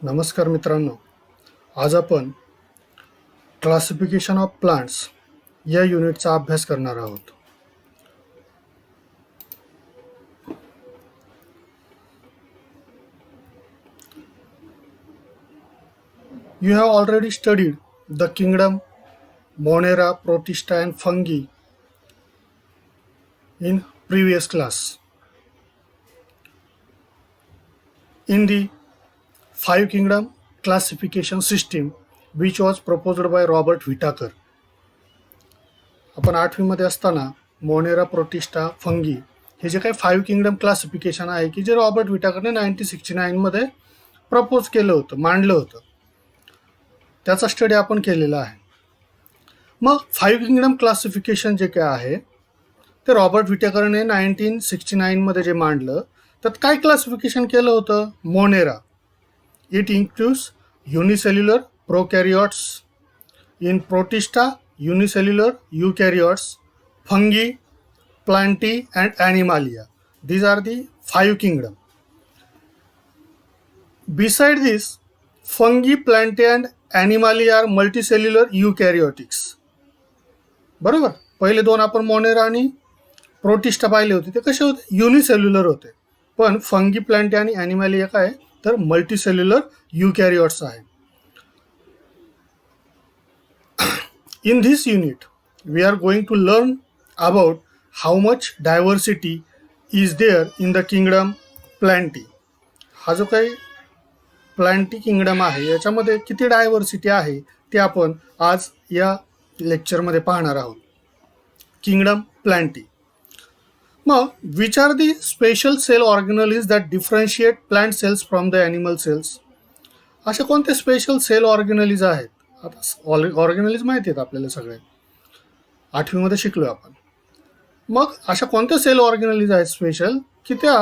नमस्कार मित्रांनो, आज आपण क्लासिफिकेशन ऑफ प्लांट्स या युनिटचा अभ्यास करणार आहोत. You have already studied the kingdom Monera, Protista and fungi in previous class. In the five kingdom classification system which was proposed by Robert Whittaker. आपण 8वी मध्ये असताना मोनेरा, प्रोटिस्टा, फंगी हे जे काही 5 किंगडम क्लासिफिकेशन आहे की जे रॉबर्ट विटाकरने 1969 मध्ये प्रपोज केलं होतं, मांडलं होतं, त्याचा स्टडी आपण केलेला आहे. मग 5 किंगडम क्लासिफिकेशन जे काय आहे ते रॉबर्ट विटाकरने 1969 मध्ये जे मांडलं त्यात काय क्लासिफिकेशन केलं होतं? Monera. It includes unicellular prokaryotes. In Protista unicellular eukaryotes, fungi, plantae and animalia. These are the 5 kingdom. Beside this, fungi, plantae and animalia are multicellular eukaryotics. बरोबर, पहिले दोन आपण मोनेरा आणि प्रोटिस्टा पाहिले होते ते कसे होते? युनिसेल्युलर होते. पण फंगी, प्लांटे आणि ॲनिमॅलिया काय तर मल्टीसेल्युलर युकॅरियोट्स आहे. In this unit, we are going to learn about how much diversity is there in the kingdom Plantae. हा जो काही प्लांटी किंगडम आहे याच्यामध्ये किती डायव्हर्सिटी आहे ते आपण आज या लेक्चरमध्ये पाहणार आहोत. Kingdom Plantae. मग which are the special cell organelles that differentiate plant cells from the animal cells. असे कोणते स्पेशल सेल ऑर्गॅनलीज आहेत? आता ऑर्गॅनलीज माहिती आहेत आपल्याला सगळे, 8वी मध्ये शिकलो आपण. मग अशा कोणत्या सेल ऑर्गॅनलीज आहेत स्पेशल की त्या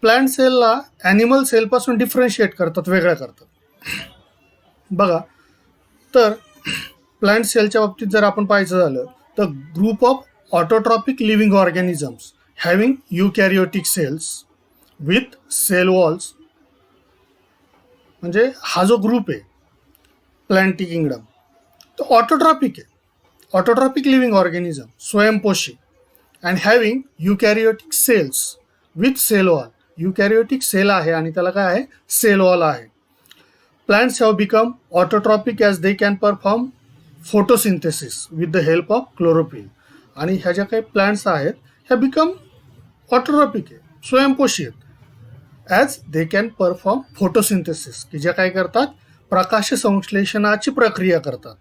प्लांट सेलला ॲनिमल सेलपासून डिफरन्शिएट करतात, वेगळ्या करतात? बघा, तर प्लांट सेलच्या बाबतीत जर आपण पाहायचं झालं तर group of autotrophic living organisms having eukaryotic cells with cell walls, म्हणजे हा जो ग्रुप आहे प्लांटी किंगडम तो ऑटोट्रॉपिक आहे. ऑटोट्रॉपिक लिव्हिंग ऑर्गॅनिझम, स्वयंपोषी, and having eukaryotic cells with cell wall. Eukaryotic cell आहे आणि त्याला काय आहे? सेल वॉल आहे. Plants have become autotrophic as they can perform photosynthesis with the help of chlorophyll. आणि ह्या ज्या काही प्लांट्स आहेत ह्या बिकम ऑटोट्रॉपिक आहे, स्वयंपोषी आहेत, as they can perform photosynthesis, की ज्या काय करतात? प्रकाश संश्लेषणाची प्रक्रिया करतात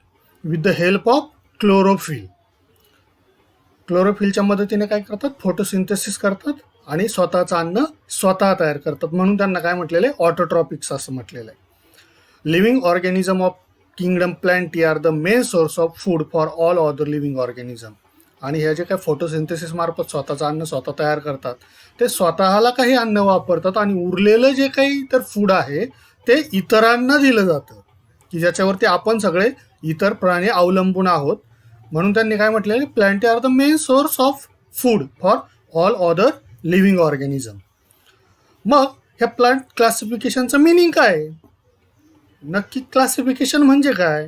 with the help of chlorophyll. क्लोरोफिलच्या मदतीने काय करतात? फोटोसिंथेसिस करतात आणि स्वतःचं अन्न स्वतः तयार करतात. म्हणून त्यांना काय म्हटलेलं आहे? ऑटोट्रॉपिक्स असं म्हटलेलं आहे. Living organism of kingdom plantae are the main source of food for all other living organism. आणि हे जे काय फोटोसिंथेसिस मार्फत स्वतःचं अन्न स्वतः तयार करतात ते स्वतःला काही अन्न वापरतात आणि उरलेलं जे काही तर फूड आहे ते इतरांना दिलं जातं, की ज्याच्यावरती आपण सगळे इतर प्राणी अवलंबून आहोत. म्हणून त्यांनी काय म्हटलेलं? Plantae are the main source of food for all other living organism. मग ह्या प्लांट क्लासिफिकेशनचं मिनिंग काय? नक्की क्लासिफिकेशन म्हणजे काय?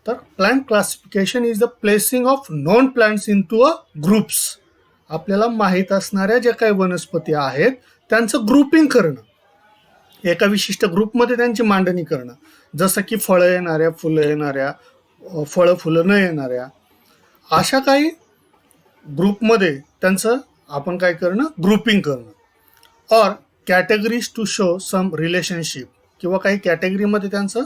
तर plant classification is the placing of known plants into a groups. आपल्याला माहीत असणाऱ्या ज्या काही वनस्पती आहेत त्यांचं ग्रुपिंग करणं, एका विशिष्ट ग्रुपमध्ये त्यांची मांडणी करणं. जसं की फळं येणाऱ्या, फुलं येणाऱ्या, फळं फुलं न येणाऱ्या, अशा काही ग्रुपमध्ये त्यांचं आपण काय करणं? ग्रुपिंग करणं. Or categories to show some relationship, किंवा काही कॅटेगरीमध्ये त्यांचं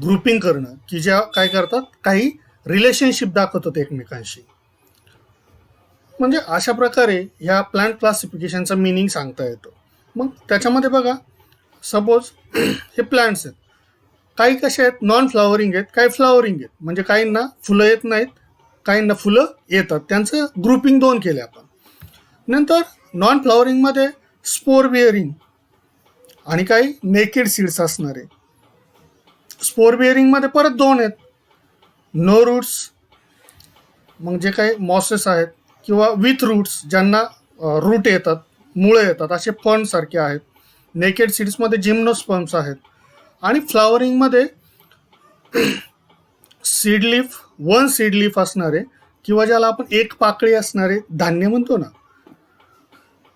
ग्रुपिंग करणं की ज्या काय करतात? काही रिलेशनशिप दाखवतात एकमेकांशी. म्हणजे अशा प्रकारे ह्या प्लांट क्लासिफिकेशनचा मिनिंग सांगता येतो. मग त्याच्यामध्ये बघा, सपोज हे प्लांट्स आहेत, काही कसे आहेत? नॉन फ्लॉवरिंग आहेत, काही फ्लॉवरिंग आहेत. म्हणजे काहींना फुलं येत नाहीत, काहींना फुलं येतात. त्यांचं ग्रुपिंग 2 केले आपण. नंतर नॉन फ्लॉवरिंगमध्ये स्पोर बिअरिंग आणि काही नेकेड सीड्स असणारे. स्पोर बिअरिंगमध्ये परत 2 आहेत, नो रूट्स, मग जे काही मॉसेस आहेत, किंवा विथ रूट्स ज्यांना रूट येतात, मुळं येतात, असे फर्न सारखे आहेत. नेकेड सीड्समध्ये जिम्नोस्पर्म्स आहेत. आणि फ्लॉवरिंगमध्ये seed leaf, one seed leaf असणारे किंवा ज्याला आपण एक पाकळी असणारे धान्य म्हणतो ना,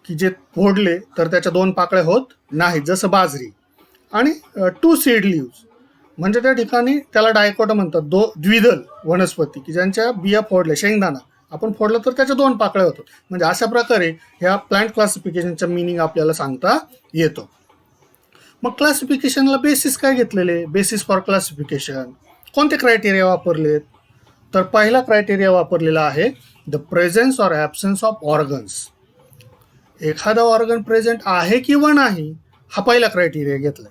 की जे फोडले तर त्याच्या दोन पाकळ्या होत नाहीत, जसं बाजरी. आणि टू सीड लीव्स म्हणजे त्या ठिकाणी त्याला डायकोट म्हणतात, द्विदल वनस्पती, की ज्यांच्या बिया फोडल्या, शेंगदाणा आपण फोडलं तर त्याच्या दोन पाकळ्या होतात. म्हणजे अशा प्रकारे ह्या प्लांट क्लासिफिकेशनचा मिनिंग आपल्याला सांगता येतो. मग क्लासिफिकेशनला बेसिस काय घेतलेले, बेसिस फॉर क्लासिफिकेशन कोणते क्रायटेरिया वापरलेत? तर पहिला क्रायटेरिया वापरलेला आहे the presence or absence of organs. एखादा ऑर्गन प्रेझेंट आहे किंवा नाही, हा पहिला क्रायटेरिया घेतला.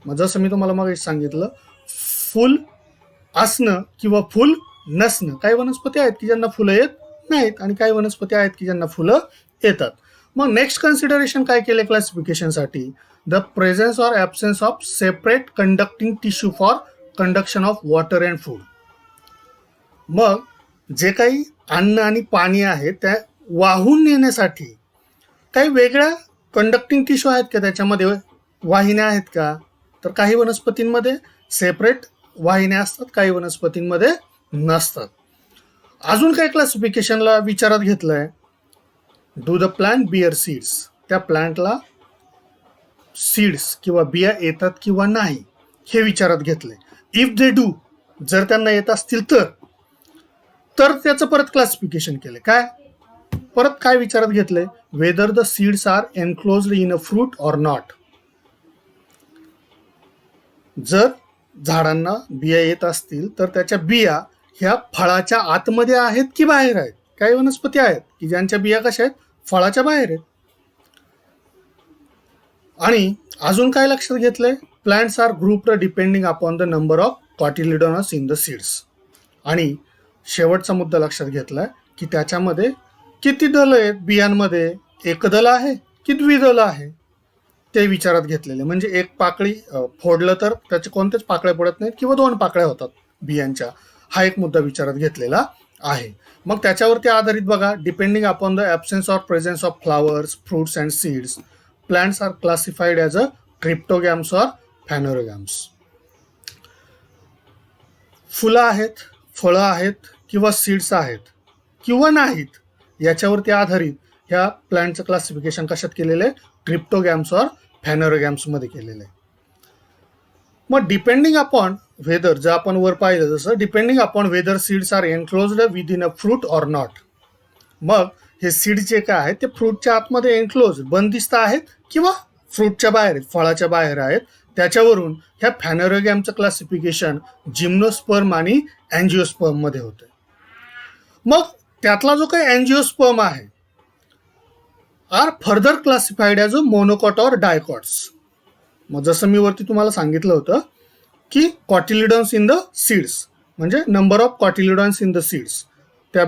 मग जसं मी तुम्हाला मग सांगितलं, फुल असणं किंवा फुल नसणं. काही वनस्पती आहेत की ज्यांना फुलं येत नाहीत आणि काही वनस्पती आहेत की ज्यांना फुलं येतात. मग नेक्स्ट कन्सिडरेशन काय केले क्लासिफिकेशनसाठी? The presence or absence of separate conducting tissue for conduction of water and food. मग जे काही अन्न आणि पाणी आहे त्या वाहून नेण्यासाठी काही वेगळ्या कंडक्टिंग टिश्यू आहेत का, त्याच्यामध्ये वाहिन्या आहेत का? तर काही वनस्पतींमध्ये सेपरेट वाहिन्या असतात, काही वनस्पतींमध्ये नसतात. अजून काय क्लासिफिकेशनला विचारात घेतलं आहे? Do the plant bear seeds. त्या प्लांटला सीड्स किंवा बिया येतात किंवा नाही हे विचारात घेतलंय. इफ दे डू, जर त्यांना येत असतील तर त्याचं परत क्लासिफिकेशन केलं. काय परत काय विचारात घेतलंय? Whether the seeds are enclosed in a fruit or not. जर झाडांना बिया येत असतील तर त्याच्या बिया ह्या फळाच्या आतमध्ये आहेत की बाहेर आहेत. काही वनस्पती आहेत की ज्यांच्या बिया कशा आहेत, फळाच्या बाहेर आहेत. आणि अजून काय लक्षात घेतलंय? Plants are grouped depending upon the number of cotyledons in the seeds. आणि शेवटचा मुद्दा लक्षात घेतलाय की त्याच्यामध्ये किती दल आहेत बियांमध्ये, एकदल आहे की द्विदल आहे ते विचारात घेतलेले. म्हणजे एक पाकळी फोडलं तर त्याचे कोणतेच पाकळ्या पडत नाहीत किंवा दोन पाकळ्या होतात बियांच्या, हा एक मुद्दा विचारात घेतलेला आहे. मग त्याच्यावरती आधारित बघा, depending upon the absence or presence of flowers, fruits and seeds, plants are classified as a cryptogams or phanerogams. फुलं आहेत, फळं आहेत किंवा सीड्स आहेत किंवा नाहीत, याच्यावरती आधारित ह्या प्लांटचं क्लासिफिकेशन कशात केलेलं आहे? क्रिप्टोगॅम्स ऑर फॅनोरोगॅम्समध्ये केलेलं आहे. मग डिपेंडिंग अपॉन वेदर, जर आपण वर पाहिलं जसं, depending upon whether seeds are enclosed within a fruit or not. मग हे सीड्स जे काय आहेत ते फ्रूटच्या आतमध्ये एनक्लोज बंदिस्त आहेत किंवा फ्रूटच्या बाहेर आहेत, फळाच्या बाहेर आहेत. त्याच्यावरून ह्या फॅनोरोगॅमचं क्लासिफिकेशन जिम्नोस्पर्म आणि अँजिओस्पर्म मध्ये होतं. मग त्यातला जो काही अँजिओस्पर्म आहे are further classified as a monocot or dicots. मग जसं मी वरती तुम्हाला सांगितलं होतं की कॉटिलिडॉन्स इन द सीड्स म्हणजे number of cotyledons in the seeds, त्या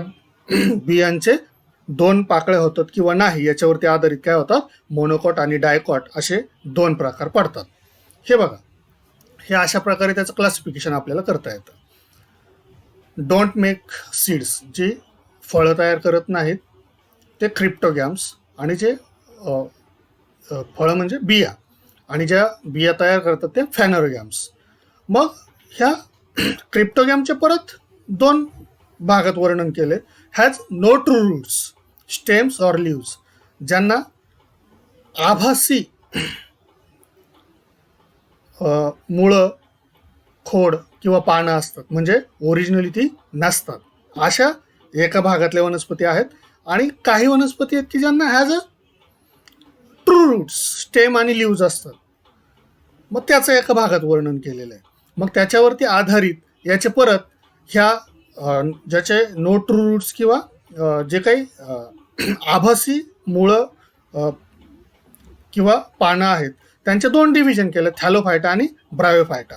बियांचे दोन पाकळे होतात किंवा नाही याच्यावरती आधारित काय होतात, मोनोकॉट आणि डायकॉट असे दोन प्रकार पडतात. हे बघा, हे अशा प्रकारे त्याचं क्लासिफिकेशन आपल्याला करता येतं. डोंट मेक सीड्स, जे फळं तयार करत नाहीत ते क्रिप्टोगॅम्स, आणि जे फळं म्हणजे बिया, आणि ज्या बिया तयार करतात ते फॅनोरोगॅम्स. मग ह्या क्रिप्टोगॅमचे परत दोन भागात वर्णन केले. Has no true roots, stems or leaves, ज्यांना आभासी मुळं, खोड किंवा पानं असतात, म्हणजे ओरिजिनली ती नसतात, अशा एका भागातल्या वनस्पती आहेत. आणि काही वनस्पती आहेत की ज्यांना has a true roots, stem आणि लिव्ज असतात. मग त्याचं एका भागात वर्णन केलेलं आहे. मग त्याच्यावरती आधारित याचे परत ह्या ज्याचे नो ट्रू रूट्स किंवा जे काही आभासी मुळं किंवा पानं आहेत त्यांचे दोन डिव्हिजन केले, थॅलोफायटा आणि ब्रायोफायटा.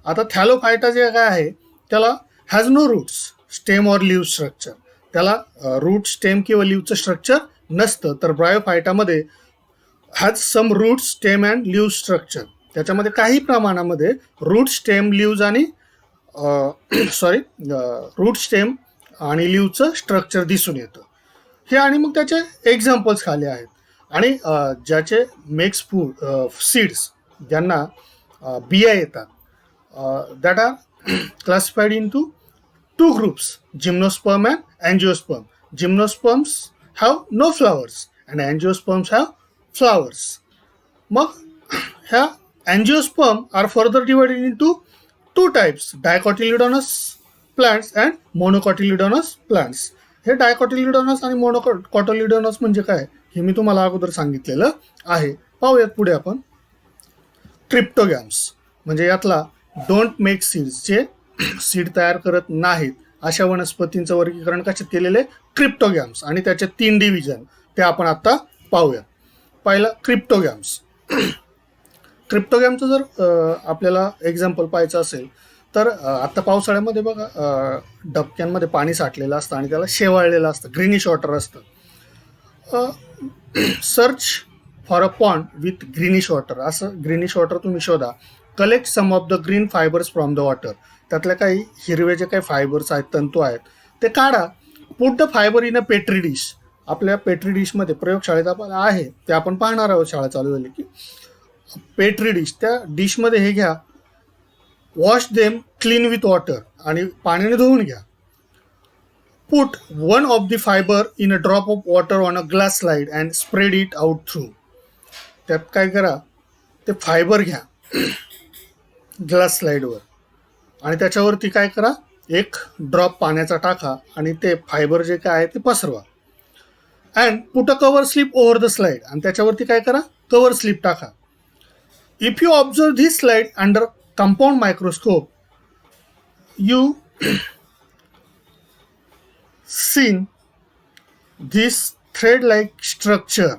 आता थॅलोफायटा जे काय आहे त्याला has no roots, stem or leaf structure, त्याला रूट, स्टेम किंवा लिव्हचं स्ट्रक्चर नसतं. तर ब्रायोफायटामध्ये has some root, stem and leaf structure, त्याच्यामध्ये काही प्रमाणामध्ये रूट, स्टेम, लिव्ज आणि रूट, स्टेम आणि लिव्हचं स्ट्रक्चर दिसून येतं. हे आणि मग त्याचे एक्झाम्पल्स खाली आहेत. आणि ज्याचे मेक्स फूड सीड्स ज्यांना बिया येतात that are classified in two groups, gymnosperm and angiosperm. Gymnosperms have no flowers and angiosperms have flowers. मग ह्या angiosperm are further divided into two types, dicotyledonous plants and monocotyledonous plants. हे डायकॉटिलिडोनस आणि मोनोकॉटिलिडोनस म्हणजे काय हे मी तुम्हाला अगोदर सांगितलेलं आहे. पाहूयात पुढे आपण. क्रिप्टोगॅम्स म्हणजे यातला डोंट मेक सीड्स, जे सीड तयार करत नाहीत अशा वनस्पतींचं वर्गीकरण कशात केलेले क्रिप्टोगॅम्स, आणि त्याचे 3 डिव्हिजन ते आपण आता पाहूया. पहिलं क्रिप्टोगॅम्स. क्रिप्टोगॅमचं जर आपल्याला एक्झाम्पल पाहायचं असेल तर आता पावसाळ्यामध्ये बघा डबक्यांमध्ये पाणी साठलेलं असतं आणि त्याला शेवाळलेलं असतं, ग्रीनिश वॉटर असतं. Search for a pond with greenish water, असं ग्रीनिश वॉटर तुम्ही शोधा. Collect some of the green fibres from the water, त्यातल्या काही हिरवे जे काही फायबर्स आहेत, तंतू आहेत ते काढा. Put the fibre in a petri dish, आपल्या पेट्री डिशमध्ये प्रयोगशाळेत आपण आहे ते आपण पाहणार आहोत शाळा चालू झाली की. पेट्री डिश, त्या डिशमध्ये हे घ्या. Wash them clean with water, आणि पाण्याने धुवून घ्या. Put one of the fibre in a drop of water on a glass slide and spread it out through. त्यात काय करा, ते फायबर घ्या ग्लास स्लाइडवर आणि त्याच्यावरती काय करा, एक ड्रॉप पाण्याचा टाका आणि ते फायबर जे काय आहे ते पसरवा. And put a cover slip over the slide, आणि त्याच्यावरती काय करा, कवर स्लिप टाका. If you observe this slide under compound microscope you seen this thread-like structure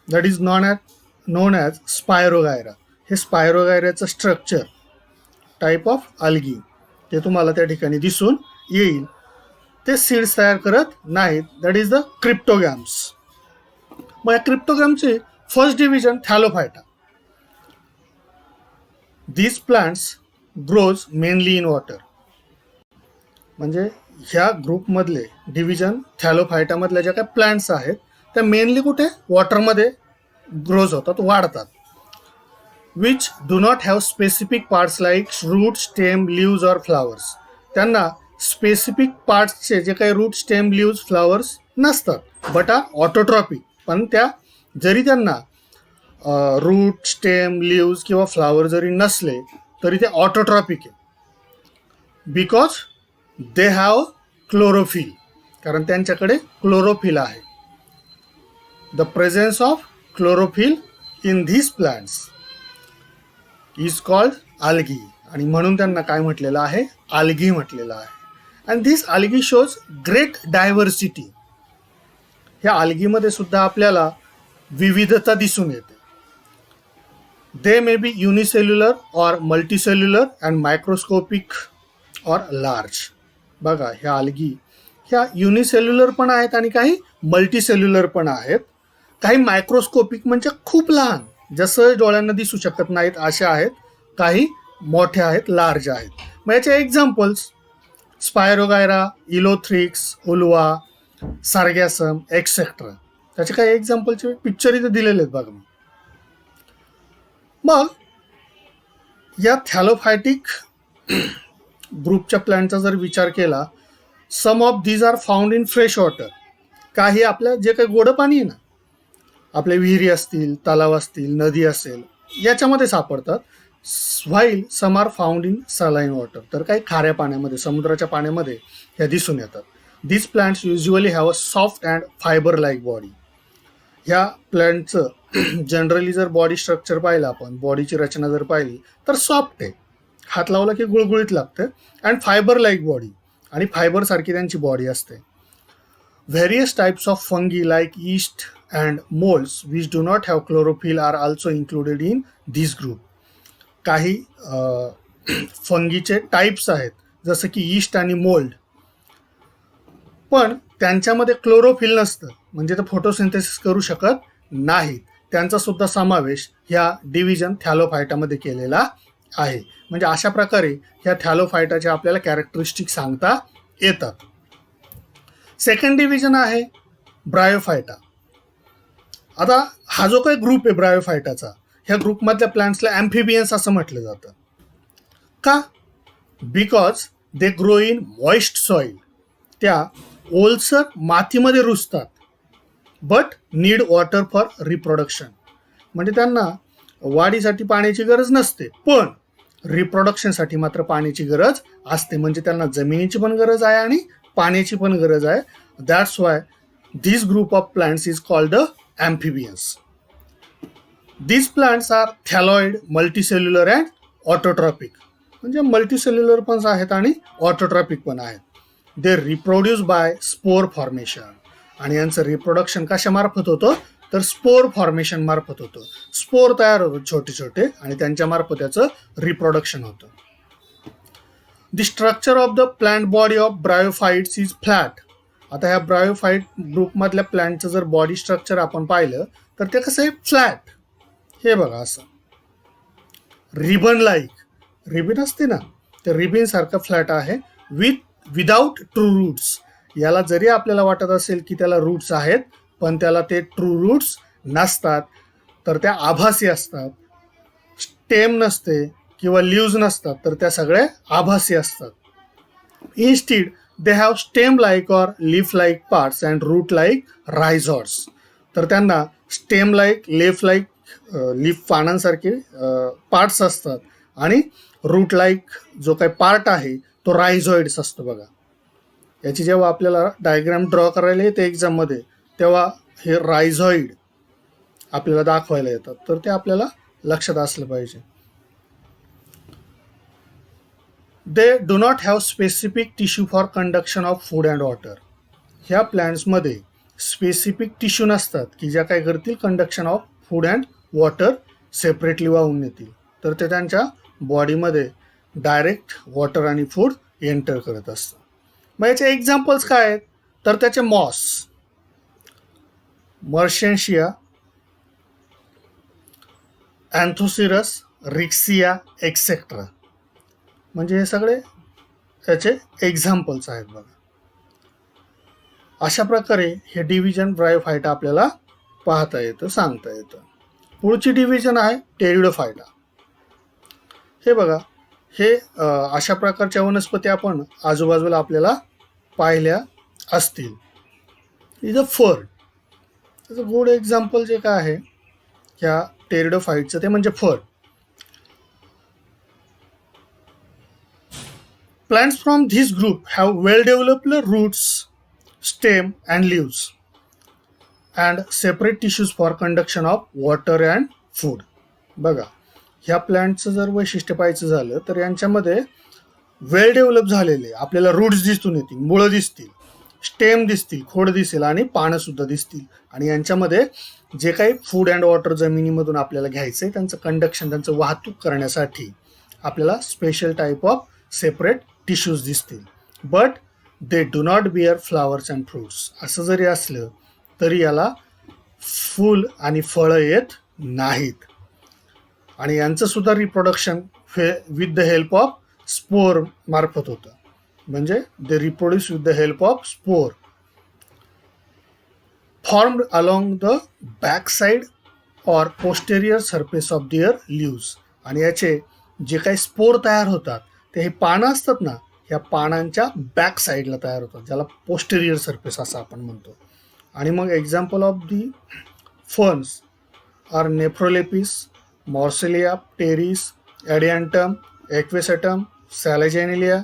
that is known as Spirogyra. हे स्पायरोगायराचं स्ट्रक्चर टाईप ऑफ अल्गी ते तुम्हाला त्या ठिकाणी दिसून येईल. ते सीड्स तयार करत नाहीत. That is the cryptogams. मग या क्रिप्टोगॅमचे first division Thallophyta. These plants grows mainly in water. म्हणजे ह्या ग्रुपमधले डिव्हिजन थॅलोफायटामधल्या ज्या काही प्लांट्स आहेत त्या मेनली कुठे वॉटरमध्ये ग्रोज होतात, वाढतात. Which do not have specific parts like root, stem, leaves or flowers. त्यांना स्पेसिफिक पार्ट्सचे जे काही रूट, स्टेम, लिव्ज, फ्लावर्स नसतात, बट आर ऑटोट्रॉपिक. पण त्या जरी त्यांना रूट, स्टेम, लिव्ज किंवा फ्लावर जरी नसले तरी ते ऑटोट्रॉपिक आहे. बिकॉज दे हॅव क्लोरोफिल, कारण त्यांच्याकडे क्लोरोफिल आहे. The presence of chlorophyll in this plants is called algae, आणि म्हणून त्यांना काय म्हटलेलं आहे, आल्गी म्हटलेलं आहे. And this algae shows great diversity. ह्या आल्गीमध्ये सुद्धा आपल्याला विविधता दिसून येते. They may be unicellular or multicellular and microscopic or large. बघा ह्या आल्गी ह्या युनिसेल्युलर पण आहेत आणि काही मल्टीसेल्युलर पण आहेत. काही मायक्रोस्कोपिक म्हणजे खूप लहान, जसं डोळ्यांना दिसू शकत नाहीत अशा आहेत. काही मोठ्या आहेत, लार्ज आहेत. मग याचे एक्झाम्पल्स स्पायरोगायरा, इलोथ्रिक्स, उल्वा, सार्गॅसम एक्सेट्रा. त्याचे काही एक्झाम्पलचे पिक्चर इथे दिलेले आहेत बघा. मग या थॅलोफायटिक ग्रुपच्या प्लॅन्टचा जर विचार केला, some of these are found in fresh water. काही आपल्या जे काही गोडं पाणी आहे ना, आपल्या विहिरी असतील, तलाव असतील, नदी असेल, याच्यामध्ये सापडतात. While some are found in saline water. तर काही खाऱ्या पाण्यामध्ये, समुद्राच्या पाण्यामध्ये ह्या दिसून येतात. These plants usually have a soft and fibre like body. ह्या प्लांटचं जनरली जर बॉडी स्ट्रक्चर पाहिलं आपण, बॉडीची रचना जर पाहिली तर सॉफ्ट आहे, हात लावला की गुळगुळीत लागते. अँड फायबर लाईक बॉडी, आणि फायबरसारखी त्यांची बॉडी असते. Various types of fungi like yeast and moulds which do not have chlorophyll are also included in this group. काही फंगीचे टाईप्स आहेत जसं की ईस्ट आणि मोल्ड, पण त्यांच्यामध्ये क्लोरोफिल नसतं, म्हणजे ते फोटोसिंथेसिस करू शकत नाहीत. त्यांचा सुद्धा समावेश ह्या डिव्हिजन थॅलोफायटामध्ये केलेला आहे. म्हणजे अशा प्रकारे ह्या थॅलोफायटाचे आपल्याला कॅरेक्टरिस्टिक सांगता येतात. सेकंड डिव्हिजन आहे ब्रायोफायटा. आता हा जो काही ग्रुप आहे ब्रायोफायटाचा, ह्या ग्रुपमधल्या प्लांट्सला ॲम्फिबियन्स असं म्हटलं जातं. का? Because they grow in moist soil. त्या ओलसर मातीमध्ये रुजतात, but need water for reproduction. म्हणजे त्यांना वाढीसाठी पाण्याची गरज नसते, पण रिप्रोडक्शनसाठी मात्र पाण्याची गरज असते. म्हणजे त्यांना जमिनीची पण गरज आहे आणि पाण्याची पण गरज आहे. That's why this group of plants is called the amphibians. These plants are thaloid, multicellular and autotrophic. म्हणजे मल्टीसेल्युलर पण आहेत आणि ऑटोट्रॉपिक पण आहेत. They reproduce by spore formation. आणि यांचं रिप्रोडक्शन कशामार्फत होतं, तर स्पोर फॉर्मेशन मार्फत होतं. स्पोर तयार होतात छोटे छोटे आणि त्यांच्या मार्फत याचं रिप्रोडक्शन होतं. The structure of the plant body of bryophytes is flat. आता ह्या ब्रायोफाइट ग्रुपमधल्या प्लांटचं जर बॉडी स्ट्रक्चर आपण पाहिलं तर ते कसं आहे, फ्लॅट. हे बघा असं रिबन लाईक. रिबन असते ना, ते रिबन सारखं फ्लॅट आहे. Without true roots. याला जरी आपल्याला वाटत असेल की त्याला रूट्स आहेत, पण त्याला ते ट्रू रूट्स नसतात, तर त्या आभासी असतात. स्टेम नसते किंवा लीव्ज नसतात, तर त्या सगळ्या आभासी असतात. Instead they have stem like or leaf like parts and root like rhizoids. तर त्यांना स्टेम लाईक, लीफ पानांसारखे पार्ट्स असतात आणि रूट लाईक जो काही पार्ट आहे तो रायझॉइड्स असतो. बघा, याची जेव्हा आपल्याला डायग्राम ड्रॉ करायला येते एक्झाममध्ये, तेव्हा हे रायझॉइड आपल्याला दाखवायला येतात, तर ते आपल्याला लक्षात असलं पाहिजे. दे do not have specific tissue for conduction of food and water. ह्या प्लॅन्ट्समध्ये स्पेसिफिक टिश्यू नसतात की ज्या काय करतील conduction of food and water separately वाहून नेतील, तर ते त्यांच्या बॉडीमध्ये डायरेक्ट वॉटर आणि फूड एंटर करत असतात. मग याचे एक्झाम्पल्स काय आहेत, तर त्याचे मॉस, मर्शेन्शिया, अँथोसिरस, रिक्सिया एक्सेट्रा. म्हणजे हे सगळे त्याचे एक्झाम्पल्स आहेत. बघा, अशा प्रकारे हे डिव्हिजन ब्रायोफायटा आपल्याला पाहता येतं, सांगता येतं. पुढची डिव्हिजन आहे टेरिडोफायटा. हे बघा, हे अशा प्रकारच्या वनस्पती आपण आजूबाजूला आपल्याला पाहिल्या असतील. इथं फर, त्याचं गुड एक्झाम्पल जे काय आहे ह्या टेरिडोफाइटचं, ते म्हणजे fur. Plants from this group have well-developed roots, stem and leaves and separate tissues for conduction of water and food. बघा, ह्या प्लांटचं जर वैशिष्ट्य पाहायचं झालं तर यांच्यामध्ये वेल डेव्हलप झालेले आपल्याला रूट्स दिसून येतील, मुळं दिसतील, स्टेम दिसतील, खोड दिसेल आणि पानं सुद्धा दिसतील. आणि यांच्यामध्ये जे काही फूड अँड वॉटर जमिनीमधून आपल्याला घ्यायचं आहे त्यांचं कंडक्शन, त्यांचं वाहतूक करण्यासाठी आपल्याला special type of separate tissues दिसतील. But they do not bear flowers and fruits. असं जरी असलं तरी याला फूल आणि फळं येत नाहीत. आणि यांचं सुद्धा reproduction with the help of spore मार्फत होतं. म्हणजे they reproduce with the help of spore formed along the back side or posterior surface of their leaves. आणि याचे जे काही स्पोर तयार होतात ते हे पानं असतात ना, ह्या पानांच्या बॅक साईडला तयार होतात, ज्याला पोस्टेरियर सरफेस असं आपण म्हणतो. आणि मग example of the ferns are Nephrolepis, Marsilea, Pteris, Adiantum, Equisetum, Selaginella,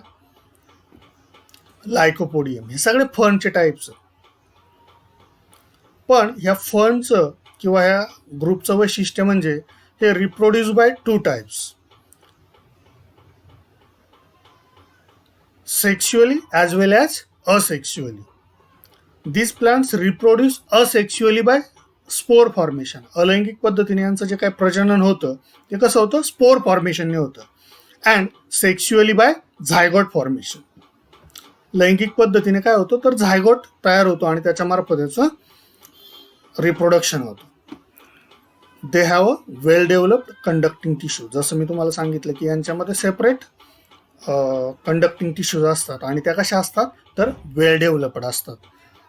Lycopodium. हे सगळे फर्नचे टाईप्स. पण ह्या फर्नचं किंवा ह्या ग्रुपचं वैशिष्ट्य म्हणजे हे reproduce by two types, sexually as well as asexually. These plants reproduce asexually by spore formation. अलैंगिक पद्धतीने यांचं जे काही प्रजनन होतं ते कसं होतं, स्पोर फॉर्मेशनने होतं. And sexually by zygote formation. लैंगिक पद्धतीने काय होतं, तर झायगोट तयार होतो आणि त्याच्यामार्फत त्याचं रिप्रोडक्शन होतं. They have a well developed conducting tissue. जसं मी तुम्हाला सांगितलं की यांच्यामध्ये सेपरेट कंडक्टिंग टिश्यूज असतात आणि त्या कशा असतात, तर वेल डेव्हलप्ड असतात.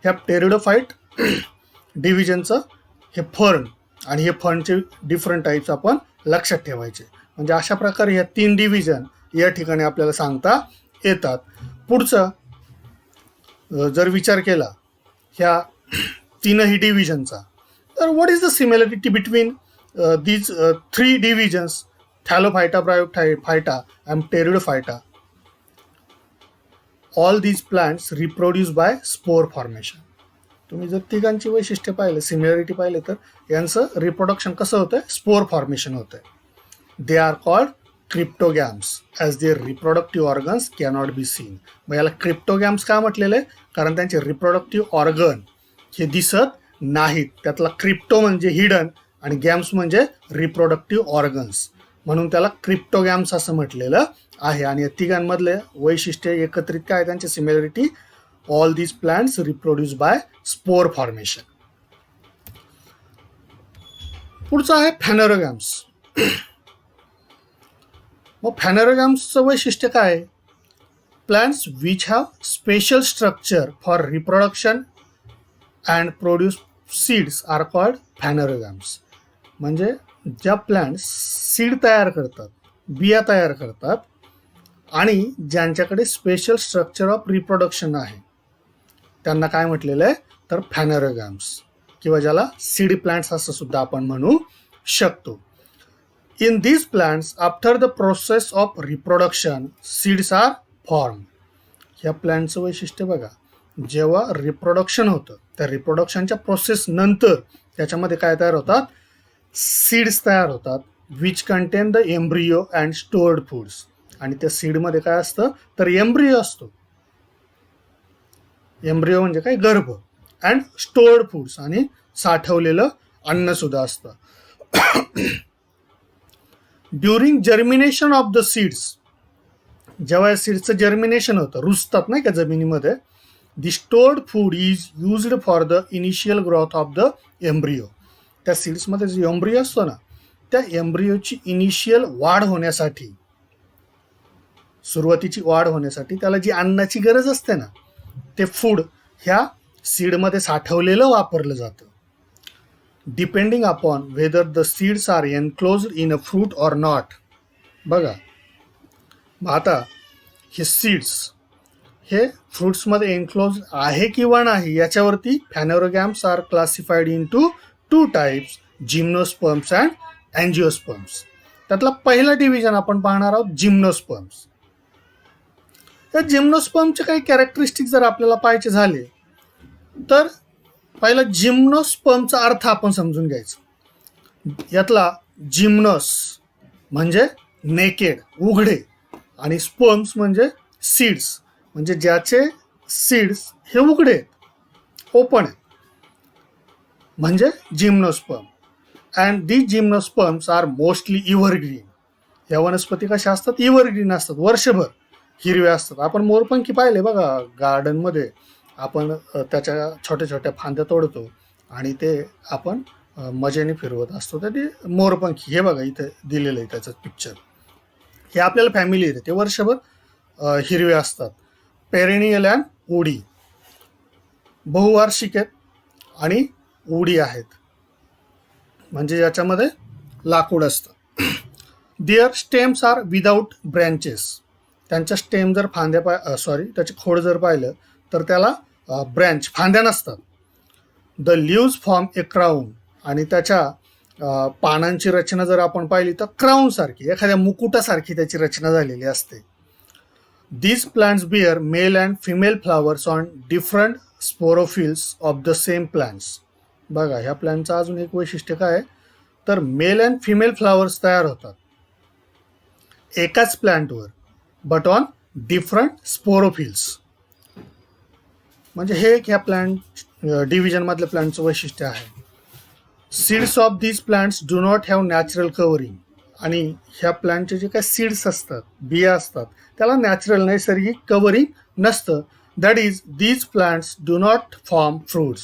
ह्या टेरिडोफाइट डिव्हिजनचं हे फर्न आणि हे फर्नचे डिफरंट टाईप्स आपण लक्षात ठेवायचे. म्हणजे अशा प्रकारे ह्या 3 डिव्हिजन या ठिकाणी आपल्याला सांगता येतात. पुढचं जर विचार केला ह्या तीनही डिव्हिजनचा, तर what is the similarity between these 3 divisions, Thallophyta, Bryophyta and Pteridophyta? All these plants reproduce by spore formation. तुम्ही जर तिघांची वैशिष्ट्य पाहिले, सिमिलरिटी पाहिले, तर यांचं रिप्रोडक्शन कसं होतं? स्पोर फॉर्मेशन होतं. They are called cryptogams as their reproductive organs cannot be seen. मग याला क्रिप्टोगॅम्स का म्हटलेलं आहे? कारण त्यांचे रिप्रोडक्टिव्ह ऑर्गन हे दिसत नाहीत. त्यातला क्रिप्टो म्हणजे हिडन आणि गॅम्स म्हणजे रिप्रोडक्टिव्ह ऑर्गन्स, म्हणून त्याला क्रिप्टोगॅम्स असं म्हटलेलं आहे. आणि या तिघांमधले वैशिष्ट्य एकत्रित काय त्यांची similarity? All these plants reproduce by spore formation. पुढचं आहे फॅनेरोगॅम्स. मग फॅनेरोगॅम्सचं वैशिष्ट्य काय आहे? Plants which have special structure for reproduction and produce seeds are called phanerogams. म्हणजे ज्या प्लांट्स सीड तयार करतात, बिया तयार करतात आणि ज्यांच्याकडे स्पेशल स्ट्रक्चर ऑफ रिप्रोडक्शन आहे, त्यांना काय म्हटलेलं आहे? तर फॅनेरोगॅम्स, किंवा ज्याला सीड प्लांट्स असं सुद्धा आपण म्हणू शकतो. In these plants, after the process of reproduction, seeds are formed. ह्या प्लांटचं वैशिष्ट्य बघा, जेव्हा रिप्रोडक्शन होतं त्या रिप्रोडक्शनच्या प्रोसेस नंतर त्याच्यामध्ये काय तयार होतात? सीड्स तयार होतात, which contain the embryo and stored foods. आणि त्या सीडमध्ये काय असतं? तर एम्ब्रियो असतो. एम्ब्रियो म्हणजे काय? गर्भ. अँड स्टोर्ड फूड्स, आणि साठवलेलं अन्न सुद्धा असतं. During germination of the seeds, जेव्हा सीड्सचं जर्मिनेशन होतं, रुजतात नाही का जमिनीमध्ये, the stored food is used for the initial growth of the embryo. त्या सीड्समध्ये जो एम्ब्रियो असतो ना, त्या एम्ब्रियोची इनिशियल वाढ होण्यासाठी, सुरुवातीची वाढ होण्यासाठी त्याला जी अन्नाची गरज असते ना, ते फूड ह्या सीडमध्ये साठवलेलं वापरलं जातं. Depending upon whether the seeds are enclosed in a fruit or not. बघा, आता हे सीड्स हे फ्रूट्समध्ये एनक्लोज आहे किंवा नाही याच्यावरती phanerogams are classified in two 2 types, gymnosperms and angiosperms. त्यातला पहिला डिव्हिजन आपण पाहणार आहोत, जिम्नोस्पर्म्स. त्या जिम्नोस्पर्मचे काही कॅरेक्टरिस्टिक जर आपल्याला पाहायचे झाले, तर पहिला जिम्नोस्पर्मचा अर्थ आपण समजून घ्यायचा. यातला जिम्नोस म्हणजे नेकेड, उघडे, आणि स्पर्म्स म्हणजे सीड्स, म्हणजे ज्याचे सीड्स हे उघडे आहेत, ओपन आहेत, म्हणजे gymnosperm. And the gymnosperms are mostly evergreen. या वनस्पती कशा असतात? इव्हरग्रीन असतात, वर्षभर हिरव्या असतात. आपण मोरपंखी पाहिले बघा गार्डनमध्ये, आपण त्याच्या छोट्या छोट्या फांद्या तोडतो आणि ते आपण मजेने फिरवत असतो, तर ते मोरपंखी. हे बघा इथे दिलेलं आहे त्याचं पिक्चर. हे आपल्याला फॅमिली येते, ते वर्षभर हिरवे असतात. पेरेनियल अँड उडी, बहुवार्षिक आहेत आणि उडी आहेत, म्हणजे याच्यामध्ये लाकूड असतं. Their stems are without branches. त्यांच्या स्टेम जर त्याचे खोड जर पाहिलं तर त्याला ब्रँच, फांद्या नसतात. The leaves form a crown, आणि त्याच्या पानांची रचना जर आपण पाहिली तर क्राऊन सारखी, एखाद्या मुकुटासारखी त्याची रचना झालेली असते. These plants bear male and female flowers on different sporophylls of the same plants. बघा, ह्या प्लांटचं अजून एक वैशिष्ट्य काय आहे, तर मेल अँड फिमेल फ्लावर्स तयार होतात एकाच प्लांटवर, बट ऑन डिफरंट स्पोरोफिल्स. म्हणजे हे एक ह्या प्लांट डिव्हिजनमधल्या प्लांटचं वैशिष्ट्य आहे. Seeds of these plants do not have natural covering. आणि ह्या प्लांटचे जे काही सीड्स असतात, बिया असतात, त्याला नॅचरल, नैसर्गिक कव्हरिंग नसतं. That is these plants do not form fruits.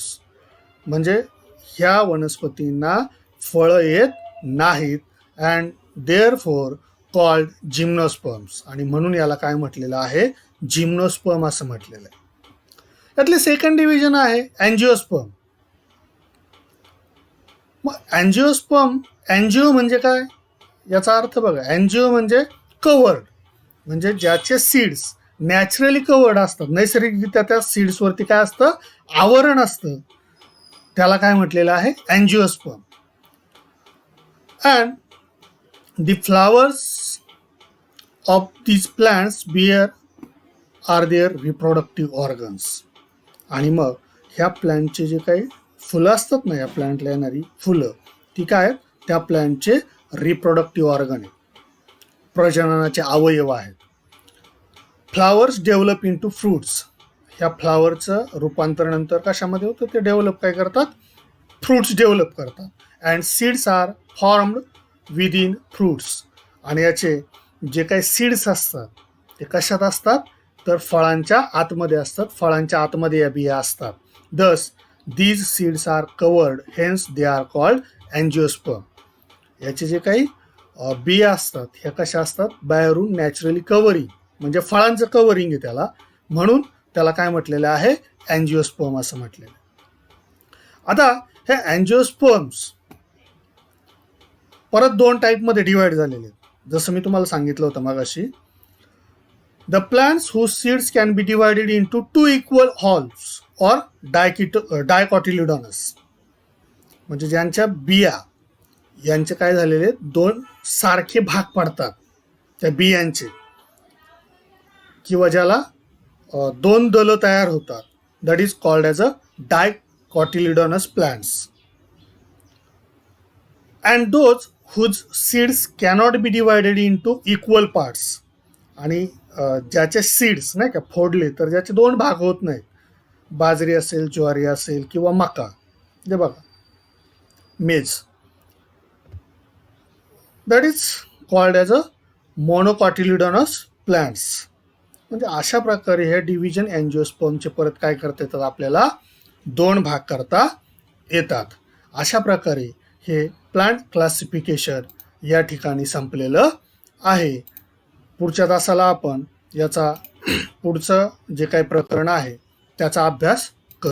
म्हणजे ह्या वनस्पतींना फळं येत नाहीत. And therefore called gymnosperms. आणि म्हणून याला काय म्हटलेलं आहे? जिम्नोस्पर्म असं म्हटलेलं आहे. यातले सेकंड डिव्हिजन आहे अँजिओस्पर्म. मग अँजिओस्पर्म, अँजिओ म्हणजे काय, याचा अर्थ बघा, अँजिओ म्हणजे कवर्ड, म्हणजे ज्याचे सीड्स नॅचरली कवर्ड असतात, नैसर्गिकरित्या त्या सीड्सवरती काय असतं, आवरण असतं, त्याला काय म्हटलेलं आहे, angiosperm. And the flowers of these plants bear are their reproductive organs. आणि मग ह्या प्लॅन्टचे जे काही फुलं असतात ना, या प्लॅन्टला येणारी फुलं, ती काय आहेत, त्या प्लॅन्टचे रिप्रोडक्टिव्ह ऑर्गन आहेत, प्रजननाचे अवयव आहेत. Flowers develop into fruits. ह्या फ्लावरचं रूपांतर नंतर कशामध्ये होतं, ते डेव्हलप काय करतात, फ्रूट्स डेव्हलप करतात. And seeds are formed within fruits. आणि याचे जे काही सीड्स असतात ते कशात असतात, तर फळांच्या आतमध्ये असतात, फळांच्या आतमध्ये या बिया असतात. Thus these seeds are covered, hence they are called angiosperm. याचे जे काही बिया असतात ह्या कशा असतात, बाहेरून नॅचरली कवरिंग, म्हणजे फळांचं कवरिंग आहे त्याला, म्हणून त्याला काय म्हटलेलं आहे, अँजिओस्पर्म असं म्हटलेलं आहे. आता हे अँजिओस्पर्म्स परत 2 टाईपमध्ये डिवाइड झालेले आहेत, जसं मी तुम्हाला सांगितलं होतं मगाशी. The plants whose seeds can be divided into 2 equal halves or dicotyledonous. म्हणजे ज्यांच्या बिया यांचे काय झालेले 2 सारखे भाग पडतात त्या बियांचे, किंवा ज्याला 2 दलं तयार होतात, that is called as a dicotyledonous plants. And those whose seeds cannot be divided into equal parts. आणि ज्याचे सीड्स नाही का फोडले तर ज्याचे 2 भाग होत नाहीत, बाजरी असेल, ज्वारी असेल किंवा मका, जे बघा maize, that is called as a monocotyledonous plants. म्हणजे अशा प्रकारे हे डिव्हिजन अँजिओस्पर्मचे परत काय करता येतात, आपल्याला 2 भाग करता येतात. अशा प्रकारे हे प्लांट क्लासिफिकेशन या ठिकाणी संपलेलं आहे. पुढच्या तासाला आपण याचा पुढचं जे काही प्रकरण आहे त्याचा अभ्यास